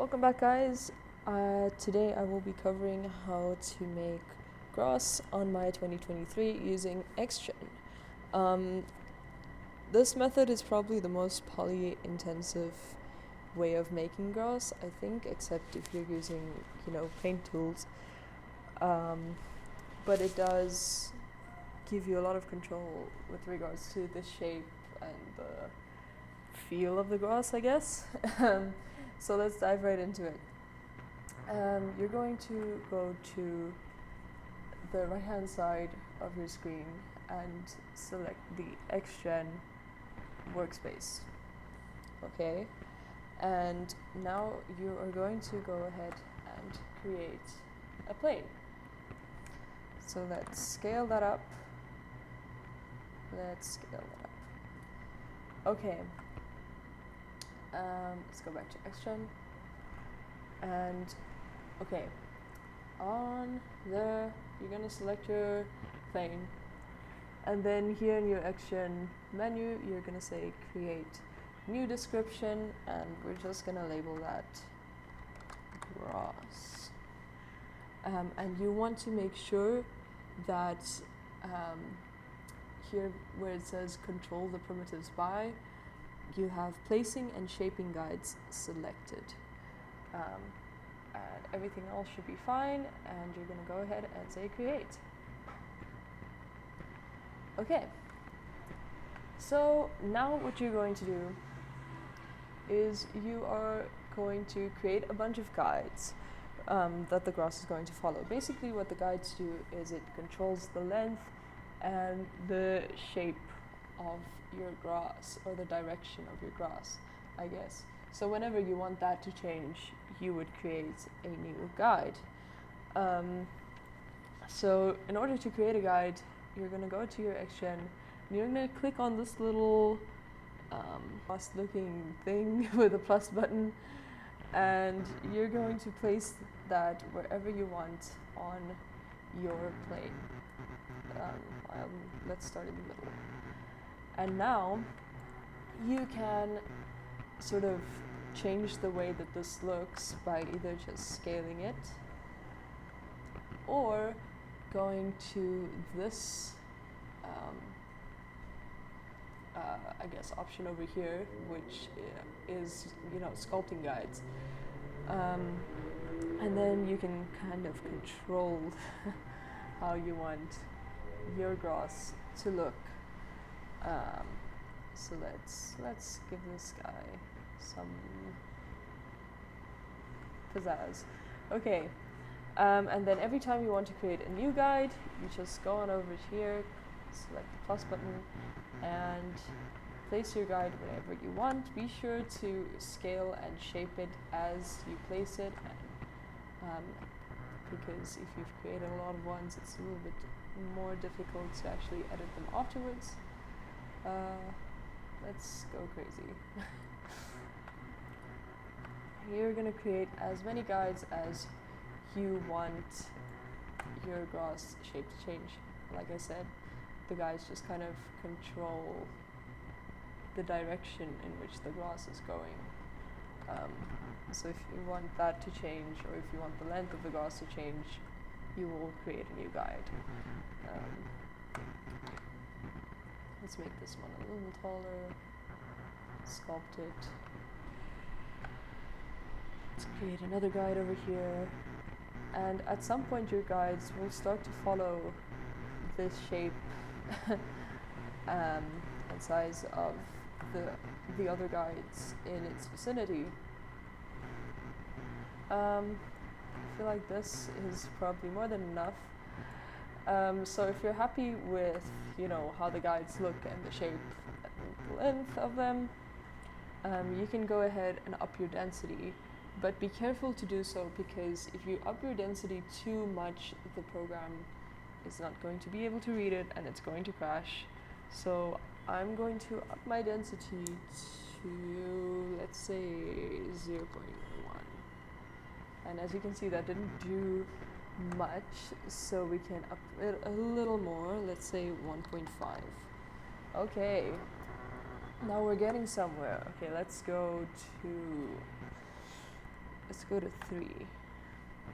Welcome back, guys. Today I will be covering how to make grass on Maya 2023 using XGen. This method is probably the most poly-intensive way of making grass, I think, except if you're using, paint tools. But it does give you a lot of control with regards to the shape and the feel of the grass, I guess. So let's dive right into it. You're going to go to the right hand side of your screen and select the XGen workspace. Okay, and now you are going to go ahead and create a plane. So let's scale that up. Okay. Let's go back to XGen. And okay, you're gonna select your plane, and then here in your XGen menu, you're gonna say create new description, and we're just gonna label that grass. And you want to make sure that here where it says control the primitives by, you have placing and shaping guides selected. And everything else should be fine, and you're going to go ahead and say create. Okay, so now what you're going to do is you are going to create a bunch of guides that the grass is going to follow. Basically what the guides do is it controls the length and the shape of your grass, or the direction of your grass, I guess. So whenever you want that to change, you would create a new guide. So in order to create a guide, you're going to go to your XGen, and you're going to click on this little looking thing with a plus button, and you're going to place that wherever you want on your plane. Let's start in the middle. And now you can sort of change the way that this looks by either just scaling it or going to this I guess option over here, which is sculpting guides, and then you can kind of control how you want your grass to look. So let's give this guy some pizzazz. Okay, and then every time you want to create a new guide, you just go on over here, select the plus button, and place your guide wherever you want. Be sure to scale and shape it as you place it, and, because if you've created a lot of ones, it's a little bit more difficult to actually edit them afterwards. Let's go crazy. You're going to create as many guides as you want your grass shape to change. Like I said, the guides just kind of control the direction in which the grass is going. So if you want that to change, or if you want the length of the grass to change, you will create a new guide. Let's make this one a little taller, sculpt it. Let's create another guide over here, and at some point your guides will start to follow this shape and size of the other guides in its vicinity. I feel like this is probably more than enough. So if you're happy with how the guides look and the shape and the length of them, you can go ahead and up your density, but be careful to do so, because if you up your density too much, the program is not going to be able to read it and it's going to crash. So I'm going to up my density to, let's say, 0.1. And as you can see, that didn't do much, so we can up it a little more, let's say 1.5. Okay, now we're getting somewhere. Okay, let's go let's go to 3.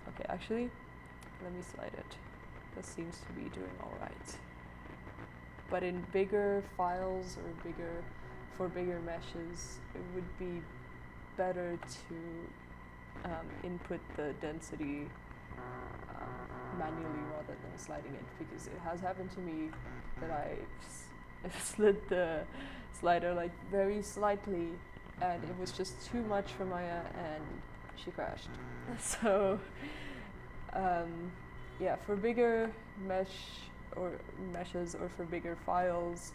Okay, actually, let me slide it. This seems to be doing all right. But in bigger files or for bigger meshes, it would be better to input the density manually rather than sliding it, because it has happened to me that I slid the slider like very slightly and it was just too much for Maya and she crashed. So yeah, for bigger meshes or for bigger files,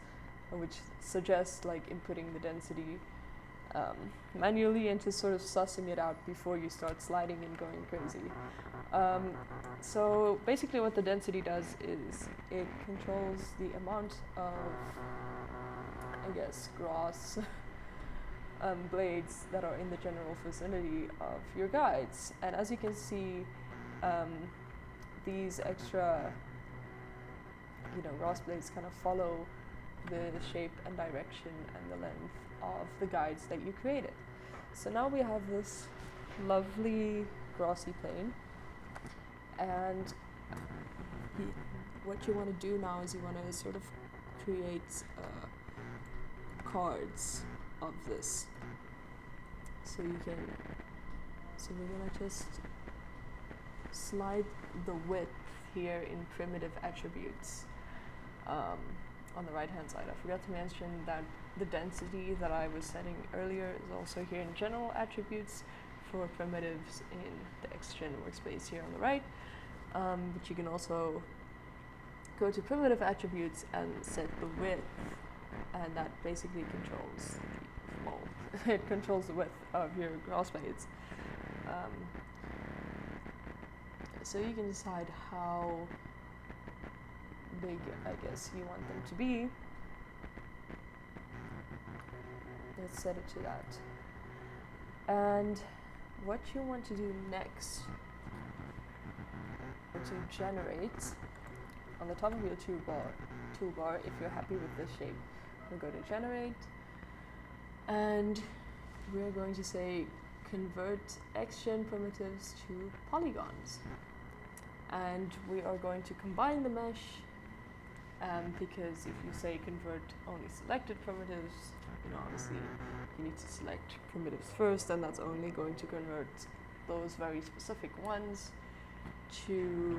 which suggest like inputting the density manually and just sort of sussing it out before you start sliding and going crazy. So basically what the density does is it controls the amount of, I guess, grass blades that are in the general vicinity of your guides. And as you can see, these extra grass blades kind of follow the shape and direction and the length of the guides that you created. So now we have this lovely grassy plane, and what you want to do now is you want to sort of create cards of this. So we're gonna just slide the width here in primitive attributes on the right hand side. I forgot to mention that the density that I was setting earlier is also here in general attributes for primitives in the XGen workspace here on the right. But you can also go to primitive attributes and set the width, and that basically controls it controls the width of your grass blades. So you can decide how big, I guess, you want them to be. Let's set it to that. And what you want to do next, to generate on the top of your toolbar, if you're happy with this shape, we'll go to generate, and we're going to say convert XGen primitives to polygons. And we are going to combine the mesh, because if you say convert only selected primitives, obviously you need to select primitives first, and that's only going to convert those very specific ones to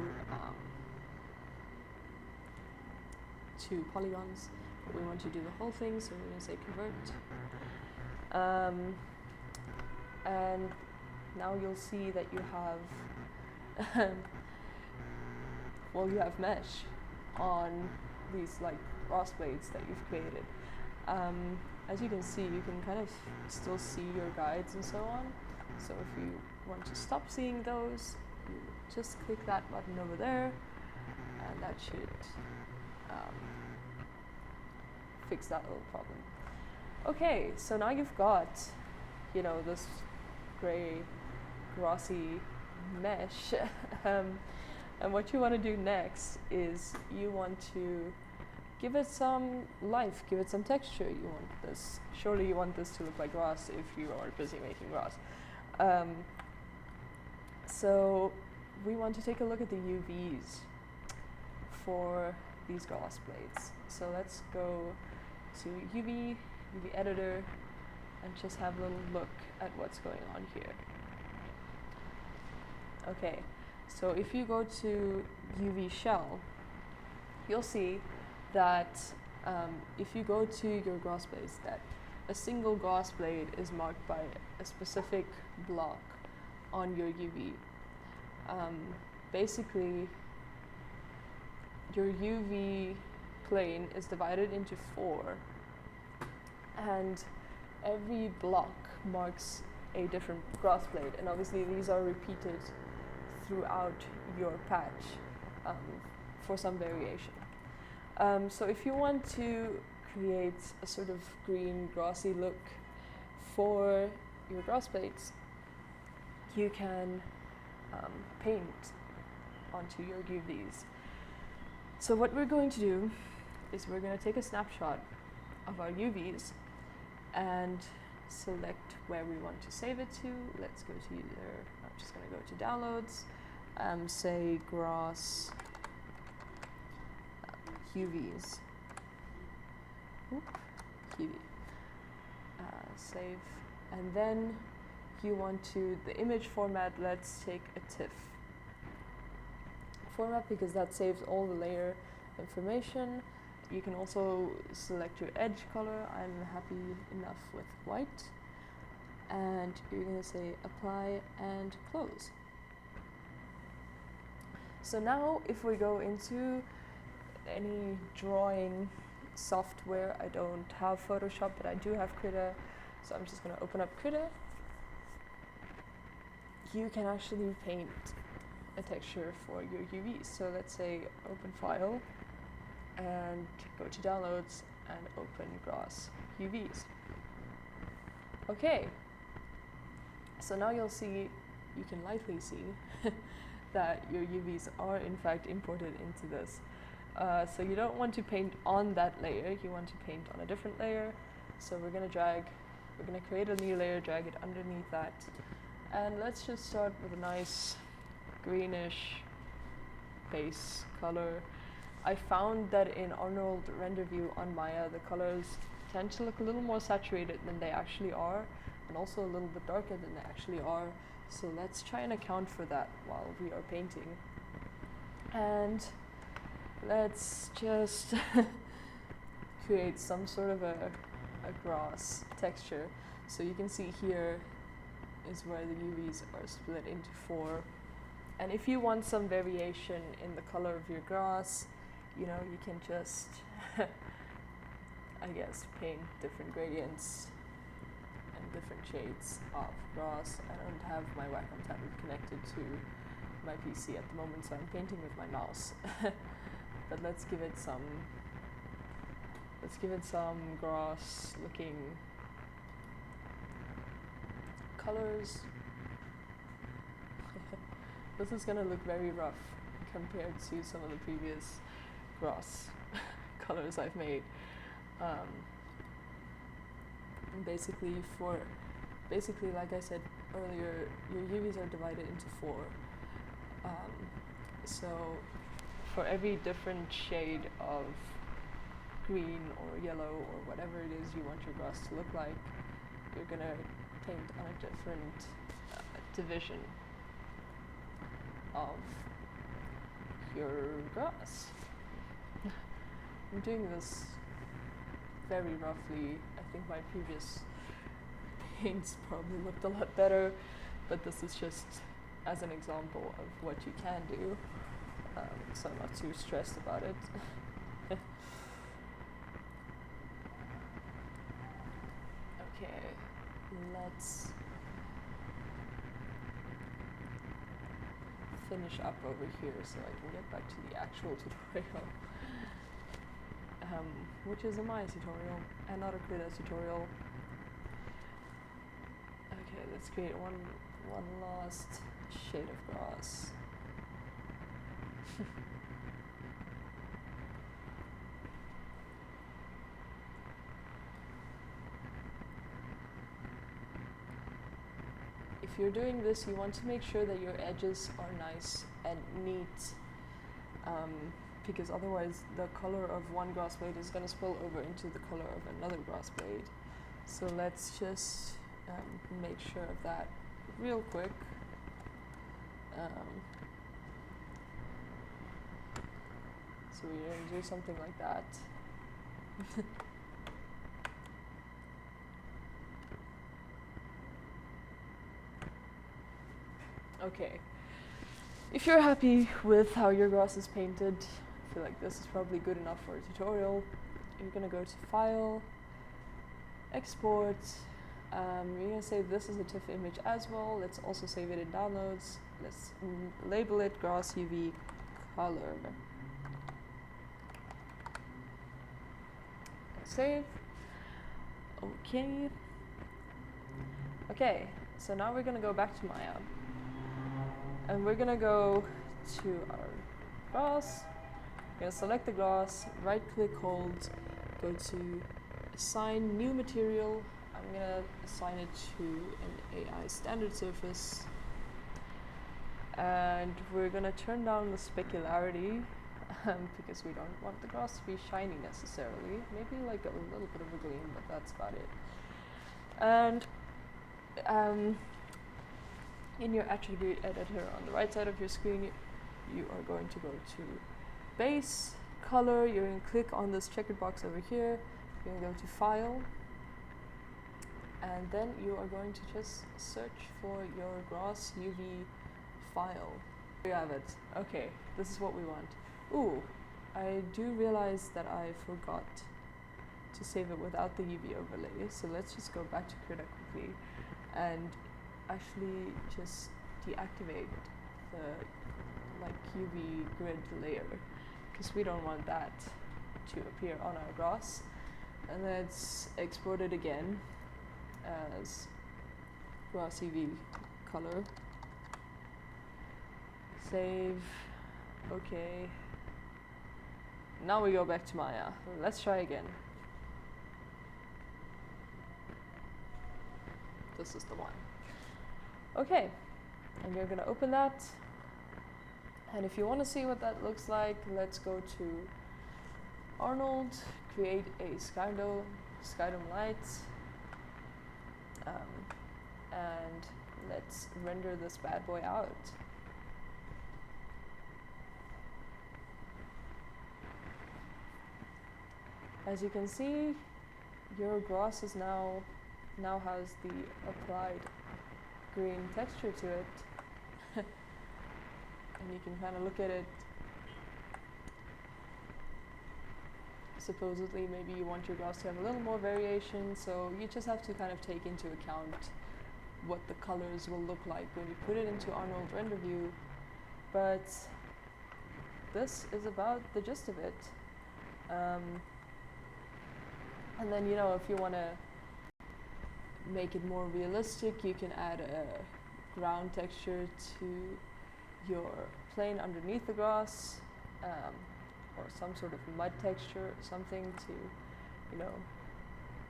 polygons. But we want to do the whole thing, so we're going to say convert. And now you'll see that you have you have mesh on these like grass blades that you've created. As you can see, you can kind of still see your guides and so on. So if you want to stop seeing those, you just click that button over there, and that should fix that little problem. Okay, so now you've got, this gray, grassy mesh. And what you want to do next is you want to give it some life, give it some texture. Surely you want this to look like grass if you are busy making grass. So we want to take a look at the UVs for these grass blades. So let's go to UV editor, and just have a little look at what's going on here. Okay, so if you go to UV shell, you'll see that if you go to your grass blades, that a single grass blade is marked by a specific block on your UV. Basically, your UV plane is divided into 4, and every block marks a different grass blade, and obviously these are repeated throughout your patch for some variation. So if you want to create a sort of green grassy look for your grass blades, you can paint onto your UVs. So what we're going to do is we're going to take a snapshot of our UVs, and select where we want to save it to. Let's go to I'm just going to go to downloads, say grass UVs. Oop, UV. Save. And then you want to, the image format, let's take a TIFF format because that saves all the layer information. You can also select your edge color. I'm happy enough with white. And you're going to say apply and close. So now if we go into any drawing software, I don't have Photoshop, but I do have Krita. So I'm just going to open up Krita. You can actually paint a texture for your UVs. So let's say open file and go to downloads and open grass UVs. Okay, so now you'll see, you can lightly see that your UVs are in fact imported into this. So you don't want to paint on that layer, you want to paint on a different layer. So we're going to create a new layer, drag it underneath that. And let's just start with a nice greenish base color. I found that in Arnold Render View on Maya, the colors tend to look a little more saturated than they actually are, and also a little bit darker than they actually are. So let's try and account for that while we are painting. And let's just create some sort of a grass texture. So you can see here is where the UVs are split into 4. And if you want some variation in the color of your grass, you know, you can just, I guess, paint different gradients and different shades of grass. I don't have my Wacom tablet connected to my PC at the moment, so I'm painting with my mouse. But let's give it some grass looking colors. This is gonna look very rough compared to some of the previous grass colors I've made. Basically, like I said earlier, your UVs are divided into 4. So for every different shade of green or yellow or whatever it is you want your grass to look like, you're gonna paint on a different division of your grass. I'm doing this very roughly. I think my previous paints probably looked a lot better, but this is just as an example of what you can do, so I'm not too stressed about it. Okay, let's finish up over here so I can get back to the actual tutorial, which is a Maya tutorial and not a Krita tutorial. Okay, let's create one last shade of grass. If you're doing this, you want to make sure that your edges are nice and neat, because otherwise the color of one grass blade is going to spill over into the color of another grass blade. So let's just make sure of that real quick. So we're going to do something like that. Okay, if you're happy with how your grass is painted, I feel like this is probably good enough for a tutorial. You're going to go to File, Export. You're going to save this as a TIFF image as well. Let's also save it in Downloads. Let's label it Grass UV Color. Save. Okay. Okay, so now we're going to go back to Maya. And we're going to go to our grass. We're going to select the grass, right click, hold, go to Assign New Material. I'm I'm gonna assign it to an AI standard surface, and we're gonna turn down the specularity because we don't want the grass to be shiny necessarily. Maybe like a little bit of a gleam, but that's about it. And in your attribute editor on the right side of your screen, you are going to go to base, color, you're going to click on this checkered box over here, you're going to go to file, and then you are going to just search for your grass UV file. There you have it. Okay, this is what we want. Ooh, I do realize that I forgot to save it without the UV overlay, so let's just go back to Krita quickly and actually just deactivate the UV grid layer, because we don't want that to appear on our grass. And let's export it again as grass UV color. Save. Okay. Now we go back to Maya. Let's try again. This is the one. Okay, and you're gonna open that. And if you want to see what that looks like, let's go to Arnold, create a Skydome light, and let's render this bad boy out. As you can see, your grass is now has the applied green texture to it. And you can kind of look at it. Supposedly, maybe you want your grass to have a little more variation, so you just have to kind of take into account what the colors will look like when you put it into Arnold render view. But this is about the gist of it. And then, you know, if you want to make it more realistic, you can add a ground texture to your plane underneath the grass, or some sort of mud texture, something to, you know,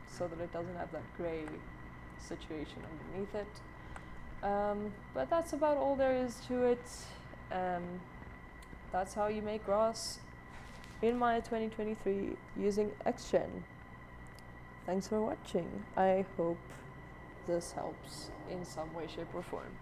so that it doesn't have that gray situation underneath it. But that's about all there is to it. That's how you make grass in Maya 2023 using XGen. Thanks for watching. I hope this helps in some way, shape, or form.